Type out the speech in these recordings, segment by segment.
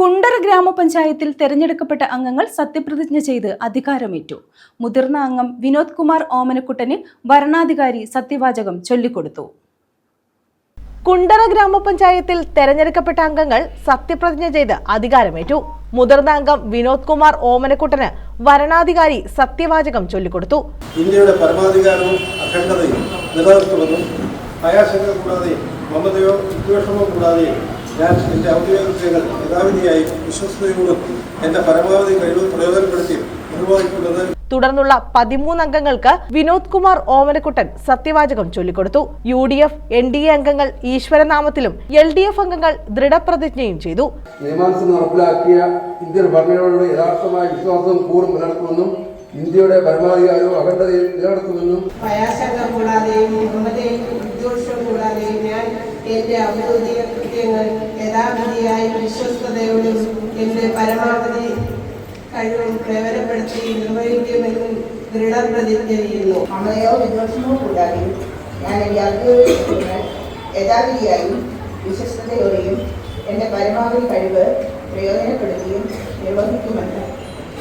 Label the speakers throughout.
Speaker 1: കുണ്ടറ ഗ്രാമപഞ്ചായത്തിൽ തെരഞ്ഞെടുക്കപ്പെട്ട അംഗങ്ങൾ സത്യപ്രതിജ്ഞ ചെയ്ത് അധികാരമേറ്റു. മുതിർന്ന അംഗം വിനോദ് കുമാർ ഓമനക്കുട്ടന് വരണാധികാരി സത്യവാചകം ചൊല്ലിക്കൊടുത്തു.
Speaker 2: കുണ്ടറ ഗ്രാമപഞ്ചായത്തിൽ തെരഞ്ഞെടുക്കപ്പെട്ട അംഗങ്ങൾ സത്യപ്രതിജ്ഞ ചെയ്ത് അധികാരമേറ്റു. മുതിർന്ന അംഗം വിനോദ് കുമാർ ഓമനക്കുട്ടന് വരണാധികാരി സത്യവാചകം ചൊല്ലിക്കൊടുത്തു.
Speaker 3: ഇന്ത്യയുടെ പരമാധികാരവും അഖണ്ഡതയും നിലനിർത്തുമെന്നും ഭയാശങ്ക കൂടാതെ മമതയോ വിദ്വേഷമോ കൂടാതെ ഞാൻ എൻ്റെ ഔദ്യോഗികതകൾ യഥാവിധിയായി വിശ്വസ്തയോടും എൻ്റെ പരമാവധി കഴിവ് പ്രയോജനപ്പെടുത്തി നിർവഹിക്കുന്നത്.
Speaker 2: തുടർന്നുള്ള 13 അംഗങ്ങൾക്ക് വിനോദ് കുമാർ ഓമനക്കുട്ടൻ സത്യവാചകം ചൊല്ലിക്കൊടുത്തു. UDF, NDA അംഗങ്ങൾ ഈശ്വരനാമത്തിലും LDF അംഗങ്ങൾ ദൃഢപ്രതിജ്ഞയും ചെയ്തു.
Speaker 4: നിയമാനുസൃതം നടപ്പിലാക്കിയ ഇന്ത്യൻ ഭരണഘടനയോട് യഥാർത്ഥമായ വിശ്വാസവും കൂറും പുലർത്തുമെന്നും ഇന്ത്യയുടെ പരമാധികാരവും അഖണ്ഡതയും നിലനിർത്തുമെന്നും
Speaker 5: ഭയാശങ്ക കൂടാതെയും മമതയും വിദ്വേഷവും കൂടാതെയും ഞാൻ എൻ്റെ ഔദ്യോഗിക കൃത്യങ്ങൾ യഥാവിധിയായി വിശ്വസ്തയോടും എൻ്റെ പരമാവധി കഴിവും പ്രയോജനപ്പെടുത്തി നിർവഹിക്കുമെന്നും ദൃഢപ്രതിജ്ഞ ചെയ്യുന്നു.
Speaker 6: മമതയോ വിദ്വേഷമോ കൂടാതെയും ഞാൻ എൻ്റെ ഔദ്യോഗിക യഥാവിധിയായും വിശ്വസ്തയോടെയും എൻ്റെ പരമാവധി കഴിവ് പ്രയോജനപ്പെടുത്തിയും നിർവഹിക്കുമെന്ന്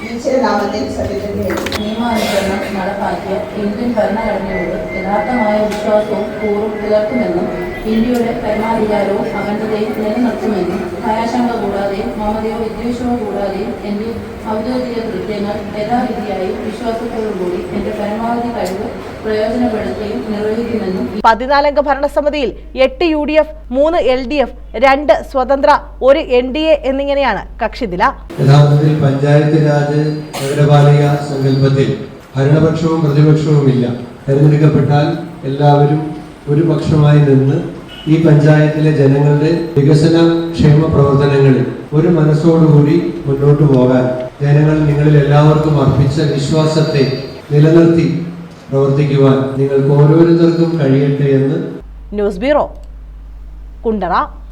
Speaker 6: ഈശ്വരനാമത്തിൽ സത്യപ്രതിജ്ഞ ചെയ്യുന്നു.
Speaker 7: നിയമാനുസരണം നടപ്പാക്കിയ ഇന്ത്യൻ ഭരണഘടനയോട് യഥാർത്ഥമായ വിശ്വാസവും കൂറും പുലർത്തുമെന്നും ഇന്ത്യയുടെ പരമാധികാരവും അഖണ്ഡതയും നിലനിർത്തുമെന്നും ഭയാശങ്ക കൂടാതെയും മമതയോ വിദ്വേഷമോ കൂടാതെയും എൻ്റെ ഔദ്യോഗിക കൃത്യങ്ങൾ യഥാവിധിയായും വിശ്വാസത്തോടുകൂടി എൻ്റെ പരമാവധി കഴിവ് പ്രയോജനപ്പെടുത്തുകയും നിർവഹിക്കുമെന്നും.
Speaker 2: 14 അംഗ ഭരണസമിതിയിൽ 8 UDF, 3 LDF, 2 സ്വതന്ത്ര, 1 NDA എന്നിങ്ങനെയാണ് കക്ഷിനില.
Speaker 8: യഥാർത്ഥത്തിൽ പഞ്ചായത്ത് രാജ് നഗരപാലിക സങ്കല്പത്തിൽ ഭരണപക്ഷവും പ്രതിപക്ഷവുമില്ല. തെരഞ്ഞെടുക്കപ്പെട്ടാൽ എല്ലാവരും ഒരു പക്ഷമായി നിന്ന് ഈ പഞ്ചായത്തിലെ ജനങ്ങളുടെ വികസന ക്ഷേമ പ്രവർത്തനങ്ങളിൽ ഒരു മനസ്സോടുകൂടി മുന്നോട്ട് പോകാൻ ജനങ്ങൾ നിങ്ങളിൽ എല്ലാവർക്കും അർപ്പിച്ച വിശ്വാസത്തെ നിലനിർത്തി പ്രവർത്തിക്കുവാൻ നിങ്ങൾക്ക് ഓരോരുത്തർക്കും കഴിയട്ടെ എന്ന്.
Speaker 2: News bureau, Kundara.